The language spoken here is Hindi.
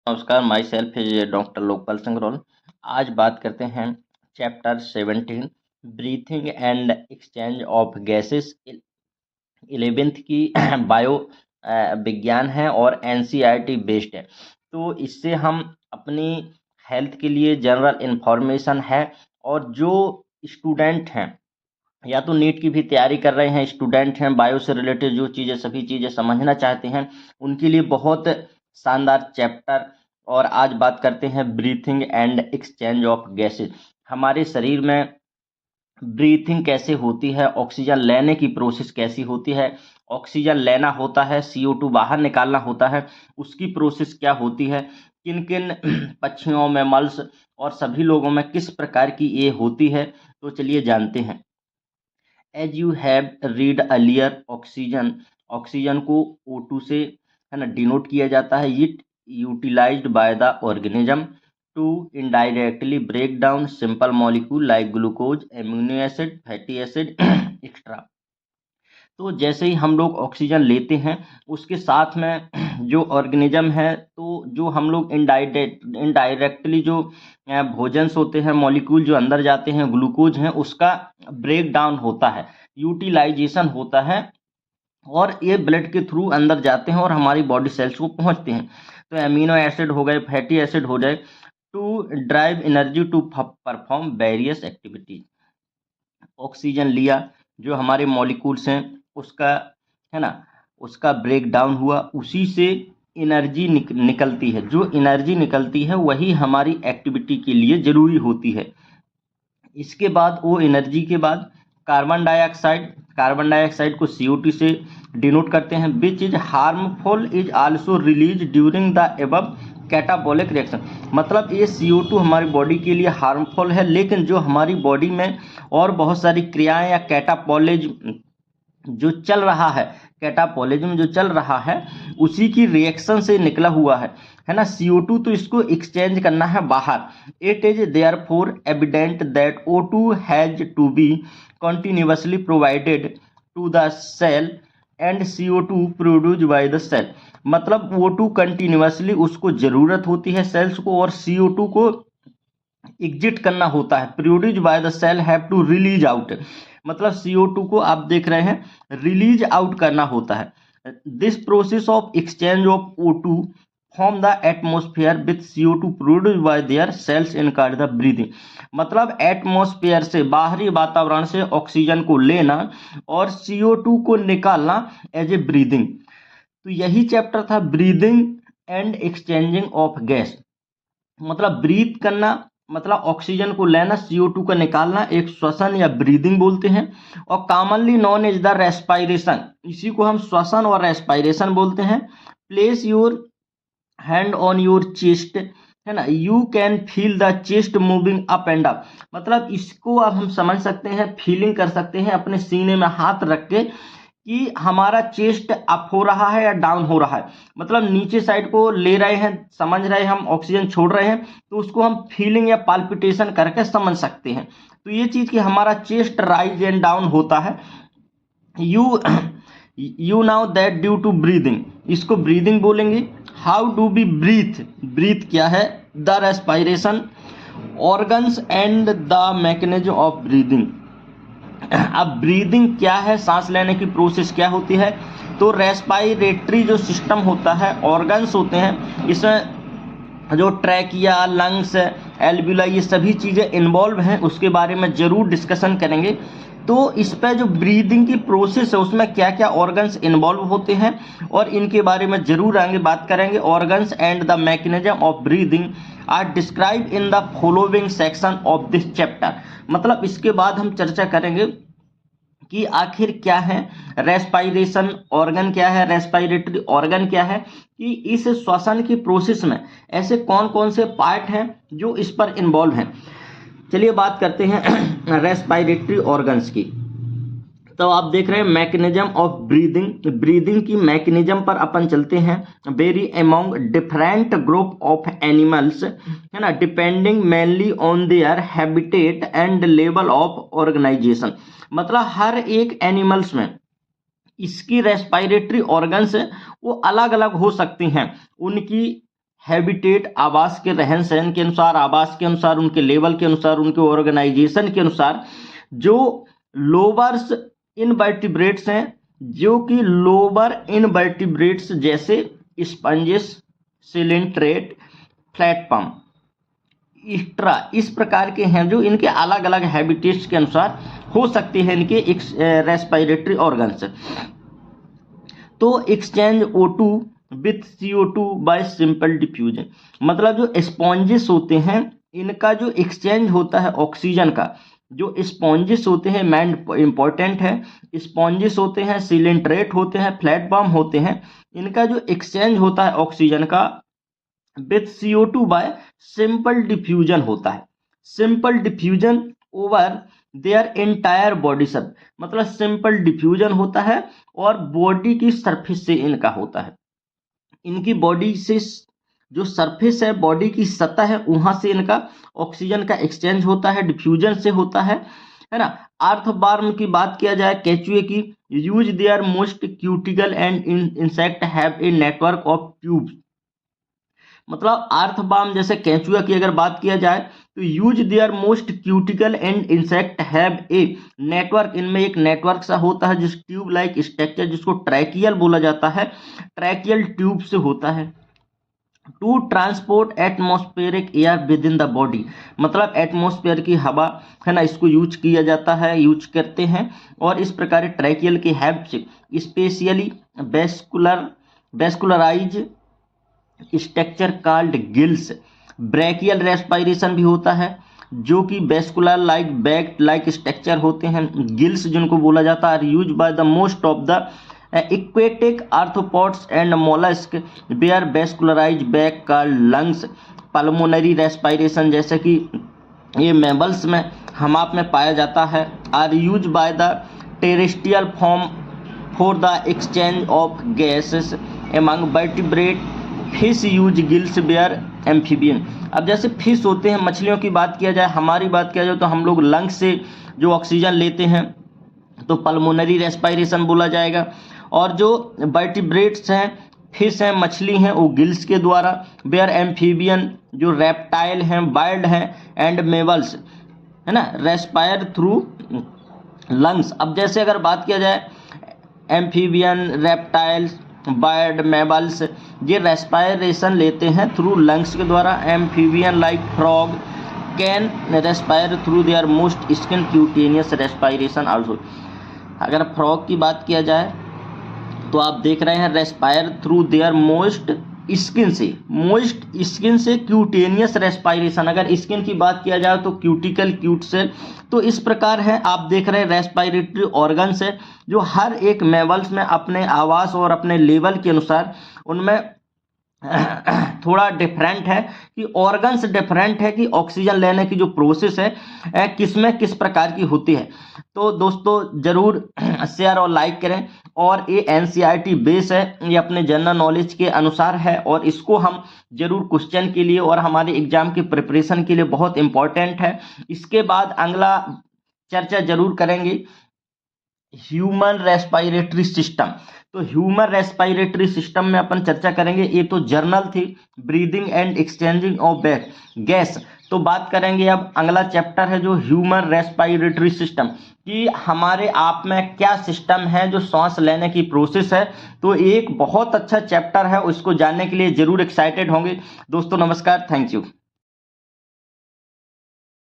नमस्कार, myself is doctor Lokpal Singraul. आज बात करते हैं chapter 17 breathing and exchange of gases. 11th की बायो विज्ञान है और एनसीईआरटी बेस्ड है। तो इससे हम अपनी हेल्थ के लिए जनरल इन्फॉर्मेशन है, और जो स्टूडेंट हैं या तो नीट की भी तैयारी कर रहे हैं, स्टूडेंट हैं, बायो से रिलेटेड जो चीज़ें सभी चीज़ें समझना चाहते हैं, उनके लिए बहुत शानदार चैप्टर। और आज बात करते हैं breathing and exchange of gases. हमारे शरीर में ब्रीथिंग कैसे होती है, ऑक्सीजन लेने की प्रोसेस कैसी होती है, ऑक्सीजन लेना होता है, CO2 बाहर निकालना होता है, उसकी प्रोसेस क्या होती है, किन किन पक्षियों में, मल्स और सभी लोगों में किस प्रकार की ये होती है। तो चलिए जानते हैं। As you have read earlier, oxygen को O2 से है ना डिनोट किया जाता है। It utilized by the organism to indirectly break down simple molecule like glucose, amino acid, fatty acid extra. तो जैसे ही हम लोग ऑक्सीजन लेते हैं, उसके साथ में जो ऑर्गेनिज्म है, तो जो हम लोग इनडायरेक्टली जो भोजन होते हैं, मॉलिक्यूल जो अंदर जाते हैं, ग्लूकोज हैं, उसका ब्रेक डाउन होता है, यूटिलाइजेशन होता है, और ये ब्लड के थ्रू अंदर जाते हैं और हमारी बॉडी सेल्स को पहुंचते हैं। तो एमिनो एसिड हो गए, फैटी एसिड हो जाए, to drive energy to perform various activities. Oxygen लिया, जो हमारे मॉलिक्यूल्स हैं उसका है ना, उसका ब्रेक डाउन हुआ, उसी से एनर्जी निकलती है। जो एनर्जी निकलती है वही हमारी एक्टिविटी के लिए ज़रूरी होती है। इसके बाद वो एनर्जी के बाद कार्बन डाइऑक्साइड को CO2 से डिनोट करते हैं, which is harmful is also release during the above catabolic reaction. मतलब ये CO2 हमारी बॉडी के लिए हार्मफुल है, लेकिन जो हमारी बॉडी में और बहुत सारी क्रियाएं या कैटाबॉलिज्म जो चल रहा है, कैटाबॉलिज्म जो चल रहा है, उसी की रिएक्शन से निकला हुआ है ना CO2। तो इसको एक्सचेंज करना है बाहर। It is therefore evident that O2 has to be continuously provided to the cell and CO2 produced by the cell. मतलब O2 कंटिन्यूअसली उसको जरूरत होती है सेल्स को, और CO2 को एग्जिट करना होता है, produced by the cell have to release out. मतलब CO2 को आप देख रहे हैं रिलीज आउट करना होता है। This process of exchange of O2 from the atmosphere with CO2 produced by their cells incurred the breathing. मतलब एटमोस्फेयर से, बाहरी वातावरण से ऑक्सीजन को लेना और CO2 को निकालना एज ए ब्रीदिंग। तो यही चैप्टर था breathing and exchanging of gas. मतलब ब्रीथ करना, मतलब ऑक्सीजन को लेना, CO2 का निकालना, एक श्वसन या ब्रीदिंग बोलते हैं, और commonly known as the respiration. इसी को हम श्वसन और रेस्पायरेशन बोलते हैं। Place your hand on your chest, है ना, you can feel the chest moving up and up. मतलब इसको अब हम समझ सकते हैं, फीलिंग कर सकते हैं अपने सीने में हाथ रख के कि हमारा चेस्ट अप हो रहा है या डाउन हो रहा है। मतलब नीचे साइड को ले रहे हैं, समझ रहे हैं, हम ऑक्सीजन छोड़ रहे हैं, तो उसको हम फीलिंग या पाल्पिटेशन करके समझ सकते हैं। तो ये चीज कि हमारा चेस्ट राइज एंड डाउन होता है। You now that due to breathing, इसको ब्रीदिंग बोलेंगे। How do be breathe, breath क्या है, the respiration organs and the mechanism of breathing. अब ब्रीदिंग क्या है, सांस लेने की प्रोसेस क्या होती है। तो रेस्पायरेटरी जो सिस्टम होता है, ऑर्गन्स होते हैं, इसमें जो ट्रैकिया, लंग्स, एल्ब्यूला, ये सभी चीज़ें इन्वॉल्व हैं, उसके बारे में ज़रूर डिस्कशन करेंगे। तो इस पर जो ब्रीदिंग की प्रोसेस है उसमें क्या क्या ऑर्गन्स इन्वॉल्व होते हैं, और इनके बारे में जरूर आगे बात करेंगे। Organs and the mechanism of breathing are describe in the following section of this chapter. मतलब इसके बाद हम चर्चा करेंगे कि आखिर क्या है रेस्पायरेशन ऑर्गन, क्या है रेस्पायरेटरी ऑर्गन, क्या है, कि इस श्वसन की प्रोसेस में ऐसे कौन कौन से पार्ट हैं जो इस पर इन्वॉल्व हैं। चलिए बात करते हैं रेस्पायरेटरी ऑर्गन्स की। तो आप देख रहे हैं मैकेनिज्म ऑफ ब्रीदिंग, ब्रीदिंग की मैकेनिज्म पर अपन चलते हैं। Very among different group of animals, है ना, depending mainly on their habitat and level of organisation. मतलब हर एक एनिमल्स में इसकी रेस्पायरेटरी ऑर्गन्स वो अलग अलग हो सकती हैं, उनकी हैबिटेट, आवास के रहन सहन के अनुसार, आवास के अनुसार, उनके लेवल के अनुसार, उनके ऑर्गेनाइजेशन के अनुसार, जो लोअर्स इनवर्टिब्रेट्स हैं, जो कि लोअर इनवर्टिब्रेट्स जैसे स्पंजेस, सिलेंट्रेट, फ्लैटपम, इस्ट्रा, इस प्रकार के हैं जो इनके अलग अलग हैबिटेट्स के अनुसार हो सकते हैं इनके रेस्पिरेटरी ऑर्गन्स। तो exchange O2 with CO2 bye simple diffusion, मतलब जो स्पॉन्जेस होते हैं इनका जो एक्सचेंज होता है ऑक्सीजन का, जो स्पॉन्जेस होते हैं मैन इंपॉर्टेंट है, स्पॉन्जेस होते हैं, सिलेंट्रेट होते हैं, फ्लैटपम होते हैं, इनका जो एक्सचेंज होता है ऑक्सीजन का with CO2 bye simple diffusion होता है। Simple diffusion over their entire body सब, मतलब सिंपल डिफ्यूजन होता है और बॉडी की सरफेस से इनका होता है, इनकी बॉडी से जो सरफेस है, बॉडी की सतह है, वहां से इनका ऑक्सीजन का एक्सचेंज होता है, डिफ्यूजन से होता है ना। अर्थवर्म की बात किया जाए, केचुए की, use their most cuticle and insect have a network of tubes, मतलब अर्थवर्म जैसे केंचुआ की अगर बात किया जाए तो use their most cuticle and insect have a network, इनमें एक नेटवर्क सा होता है जिस ट्यूब लाइक स्ट्रक्चर, जिसको ट्रैकियल बोला जाता है, ट्रैकियल ट्यूब से होता है। To transport atmospheric air with in the body, मतलब एटमॉस्फेयर की हवा है ना, इसको यूज किया जाता है, यूज करते हैं, और इस प्रकार ट्रैकियल की हेल्प से specially vascularise structure called gills, brachial respiration भी होता है जो कि vascular like bag like structure होते हैं, गिल्स जिनको बोला जाता है, use by the most of the aquatic arthropods and mollusk bear vascularized bag called lungs, pulmonary respiration जैसे कि ये मैमल्स में, हमाप में पाया जाता है, are use by the terrestrial form for the exchange of gases among vertebrate, fish use gills bear amphibian. अब जैसे फिश होते हैं, मछलियों की बात किया जाए, हमारी बात किया जाए तो हम लोग लंग्स से जो ऑक्सीजन लेते हैं तो पल्मोनरी रेस्पिरेशन बोला जाएगा, और जो वर्टिब्रेट्स हैं, फिश हैं, मछली हैं, वो गिल्स के द्वारा, बेयर एम्फीबियन जो रेप्टाइल हैं, बर्ड हैं, एंड मेमल्स है ना, रेस्पायर थ्रू लंग्स। अब जैसे अगर बात किया जाए एम्फीबियन, रेप्टाइल्स, बर्ड, मेमल्स, ये रेस्पायरेशन लेते हैं थ्रू लंग्स के द्वारा। Amphibian like frog can respire through their most skin cutaneous respiration also. अगर फ्रॉग की बात किया जाए तो आप देख रहे हैं respire through their most skin से क्यूटेनियस रेस्पायरेशन। अगर स्किन की बात किया जाए तो क्यूटिकल, क्यूट सेल। तो इस प्रकार है, आप देख रहे हैं रेस्पिरेटरी ऑर्गन्स है जो हर एक मैमल्स में अपने आवास और अपने लेवल के अनुसार उनमें थोड़ा डिफरेंट है, कि ऑर्गन्स डिफरेंट है, कि ऑक्सीजन लेने की जो प्रोसेस है किसमें किस प्रकार की होती है। तो दोस्तों जरूर शेयर और लाइक करें, और ये NCERT बेस है, ये अपने जनरल नॉलेज के अनुसार है, और इसको हम जरूर क्वेश्चन के लिए और हमारे एग्जाम की प्रिपरेशन के लिए बहुत इंपॉर्टेंट है। इसके बाद अगला चर्चा जरूर करेंगे ह्यूमन रेस्पिरेटरी सिस्टम। तो ह्यूमन रेस्पिरेटरी सिस्टम में अपन चर्चा करेंगे, ये तो जर्नल थी, breathing and exchanging of gas. तो बात करेंगे अब अगला चैप्टर है जो ह्यूमन रेस्पिरेटरी सिस्टम, कि हमारे आप में क्या सिस्टम है जो सांस लेने की प्रोसेस है। तो एक बहुत अच्छा चैप्टर है, उसको जानने के लिए जरूर एक्साइटेड होंगे। दोस्तों नमस्कार, थैंक यू।